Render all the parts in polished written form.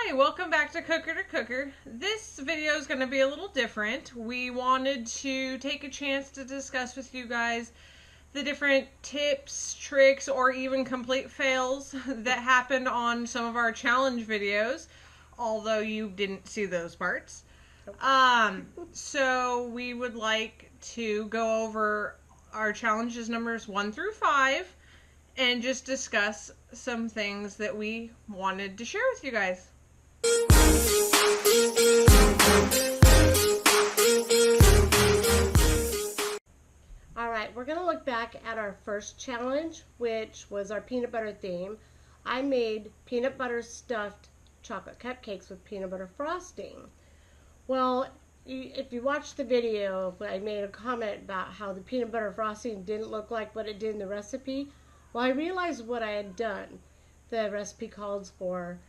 Hi, welcome back to Cooker to Cooker. This video is going to be a little different. We wanted to take a chance to discuss with you guys the different tips, tricks, or even complete fails that happened on some of our challenge videos, although you didn't see those parts. So we would like to go over our challenges numbers 1 through 5 and just discuss some things that we wanted to share with you guys. Alright, we're going to look back at our first challenge, which was our peanut butter theme. I made peanut butter stuffed chocolate cupcakes with peanut butter frosting. Well, if you watch the video, I made a comment about how the peanut butter frosting didn't look like what it did in the recipe. Well, I realized what I had done. The recipe calls for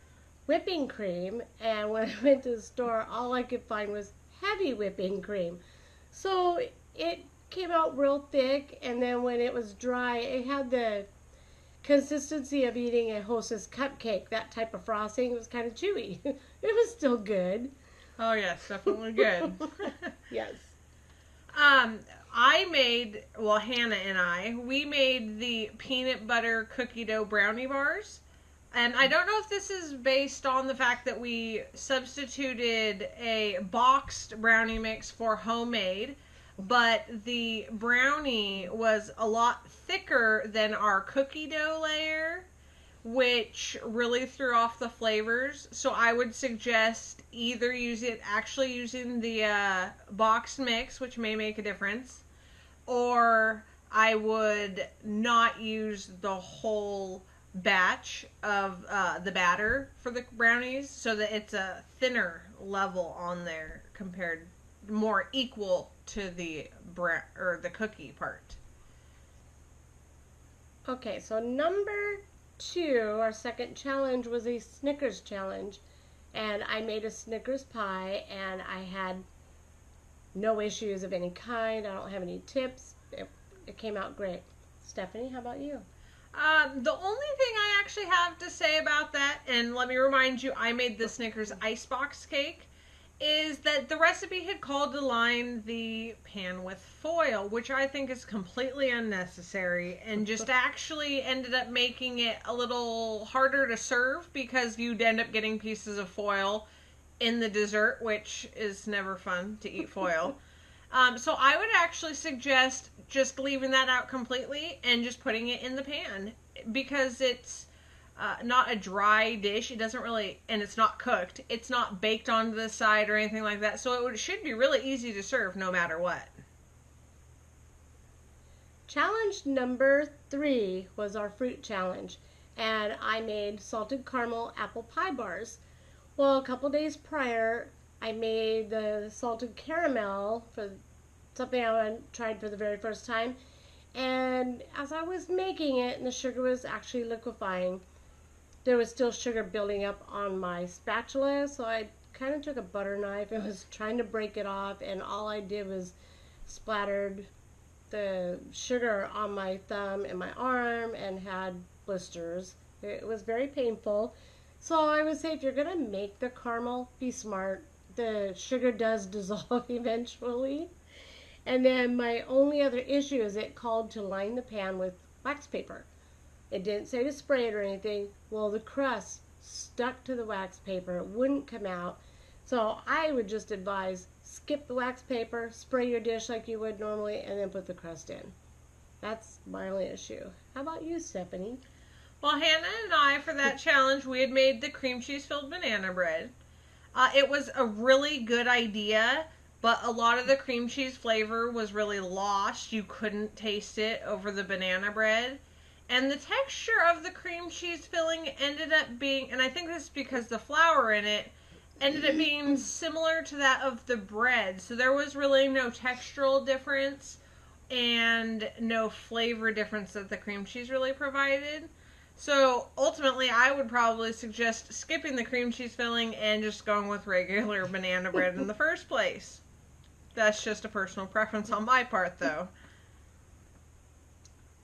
whipping cream, and when I went to the store, all I could find was heavy whipping cream. So it came out real thick, and then when it was dry, it had the consistency of eating a Hostess cupcake. That type of frosting. It was kind of chewy. It was still good. Oh yes, definitely good. Yes. Hannah and we made the peanut butter cookie dough brownie bars. And I don't know if this is based on the fact that we substituted a boxed brownie mix for homemade, but the brownie was a lot thicker than our cookie dough layer, which really threw off the flavors. So I would suggest either using the boxed mix, which may make a difference, or I would not use the whole batch of the batter for the brownies, so that it's a thinner level on there compared more equal to the the cookie part. Okay, so number 2, our second challenge, was a Snickers challenge, and I made a Snickers pie, and I had no issues of any kind. I don't have any tips. It came out great. Stephanie, how about you? The only thing I actually have to say about that, and let me remind you, I made the Snickers icebox cake, is that the recipe had called to line the pan with foil, which I think is completely unnecessary and just actually ended up making it a little harder to serve because you'd end up getting pieces of foil in the dessert, which is never fun to eat foil. So I would actually suggest just leaving that out completely and just putting it in the pan, because it's not a dry dish. It doesn't really, and it's not cooked. It's not baked onto the side or anything like that. So it should be really easy to serve no matter what. Challenge number 3 was our fruit challenge, and I made salted caramel apple pie bars. Well, a couple days prior, I made the salted caramel for something I tried for the very first time, and as I was making it and the sugar was actually liquefying, there was still sugar building up on my spatula, so I kind of took a butter knife and was trying to break it off, and all I did was splattered the sugar on my thumb and my arm and had blisters. It was very painful. So I would say, if you're going to make the caramel, be smart. The sugar does dissolve eventually. And then my only other issue is it called to line the pan with wax paper. It didn't say to spray it or anything. Well, the crust stuck to the wax paper. It wouldn't come out. So I would just advise, skip the wax paper, spray your dish like you would normally, and then put the crust in. That's my only issue. How about you, Stephanie? Well, Hannah and I, for that challenge, we had made the cream cheese filled banana bread. It was a really good idea, but a lot of the cream cheese flavor was really lost. You couldn't taste it over the banana bread. And the texture of the cream cheese filling ended up being, and I think this is because the flour in it, ended up being similar to that of the bread. So there was really no textural difference and no flavor difference that the cream cheese really provided. So ultimately, I would probably suggest skipping the cream cheese filling and just going with regular banana bread in the first place. That's just a personal preference on my part, though.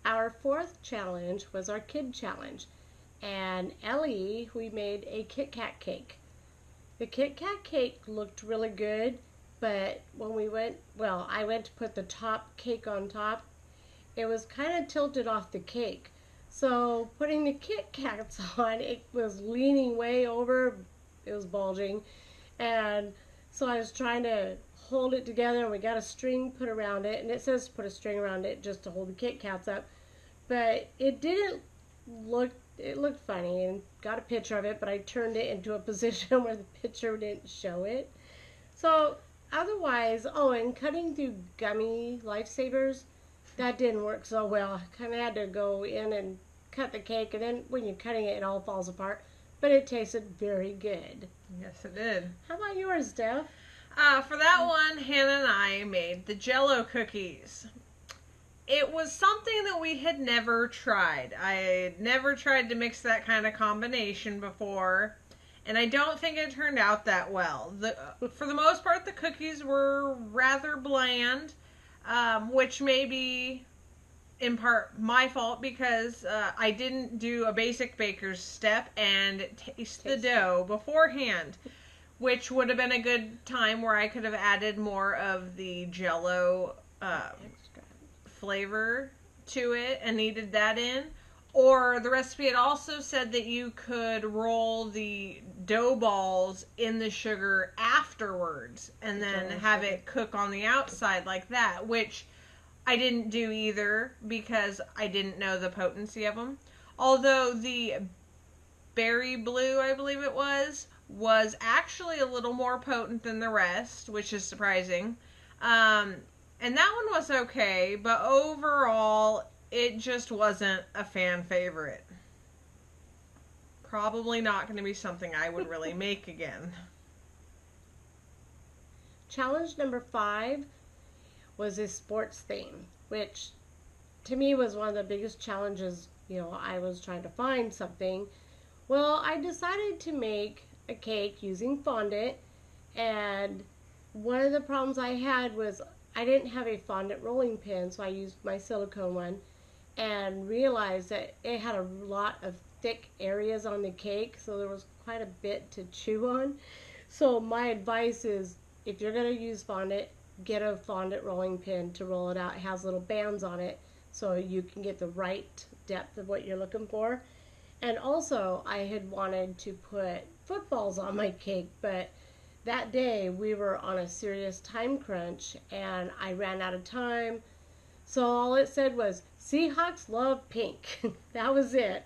Our 4th challenge was our kid challenge. And Ellie, we made a Kit Kat cake. The Kit Kat cake looked really good, but when I went to put the top cake on top, it was kind of tilted off the cake. So putting the Kit Kats on, it was leaning way over, it was bulging, and so I was trying to hold it together, and we got a string put around it, and it says to put a string around it just to hold the Kit Kats up, but it didn't look, it looked funny, and got a picture of it, but I turned it into a position where the picture didn't show it. So otherwise, oh, and cutting through gummy Lifesavers, that didn't work so well. I kind of had to go in and cut the cake, and then when you're cutting it, it all falls apart. But it tasted very good. Yes, it did. How about yours, Steph? For that one, Hannah and I made the Jell-O cookies. It was something that we had never tried. I had never tried to mix that kind of combination before, and I don't think it turned out that well. For the most part, the cookies were rather bland, which may be in part my fault because I didn't do a basic baker's step and taste the dough beforehand, which would have been a good time where I could have added more of the Jell-O flavor to it and kneaded that in. Or the recipe had also said that you could roll the dough balls in the sugar afterwards and then have it cook on the outside like that, which I didn't do either because I didn't know the potency of them. Although the berry blue, I believe it was actually a little more potent than the rest, which is surprising. And that one was okay, but overall, it just wasn't a fan favorite. Probably not going to be something I would really make again. Challenge number 5 was a sports theme, which to me was one of the biggest challenges. I was trying to find something. Well, I decided to make a cake using fondant, and one of the problems I had was I didn't have a fondant rolling pin, so I used my silicone one, and realized that it had a lot of thick areas on the cake, so there was quite a bit to chew on. So my advice is, if you're going to use fondant, get a fondant rolling pin to roll it out. It has little bands on it, so you can get the right depth of what you're looking for. And also, I had wanted to put footballs on my cake, but that day we were on a serious time crunch and I ran out of time. So all it said was, Seahawks love pink. That was it.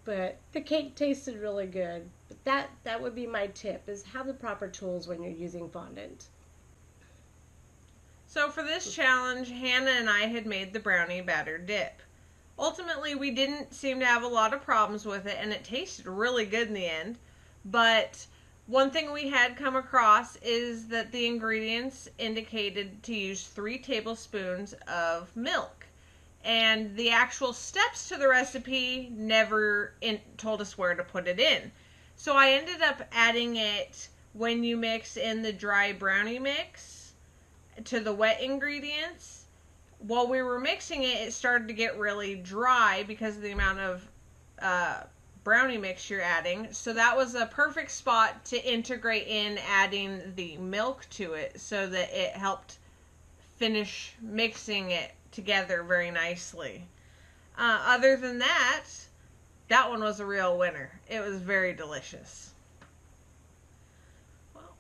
But the cake tasted really good. But that would be my tip, is have the proper tools when you're using fondant. So for this challenge, Hannah and I had made the brownie batter dip. Ultimately, we didn't seem to have a lot of problems with it, and it tasted really good in the end. But one thing we had come across is that the ingredients indicated to use 3 tablespoons of milk. And the actual steps to the recipe never told us where to put it in. So I ended up adding it when you mix in the dry brownie mix to the wet ingredients. While we were mixing it, it started to get really dry because of the amount of brownie mix you're adding. So that was a perfect spot to integrate in adding the milk to it so that it helped finish mixing it together very nicely. Other than that, that one was a real winner. It was very delicious.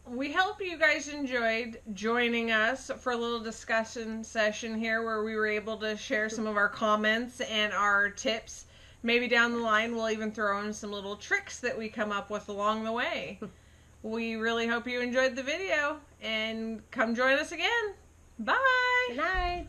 We hope you guys enjoyed joining us for a little discussion session here where we were able to share some of our comments and our tips. Maybe down the line we'll even throw in some little tricks that we come up with along the way. We really hope you enjoyed the video and come join us again. Bye! Good night!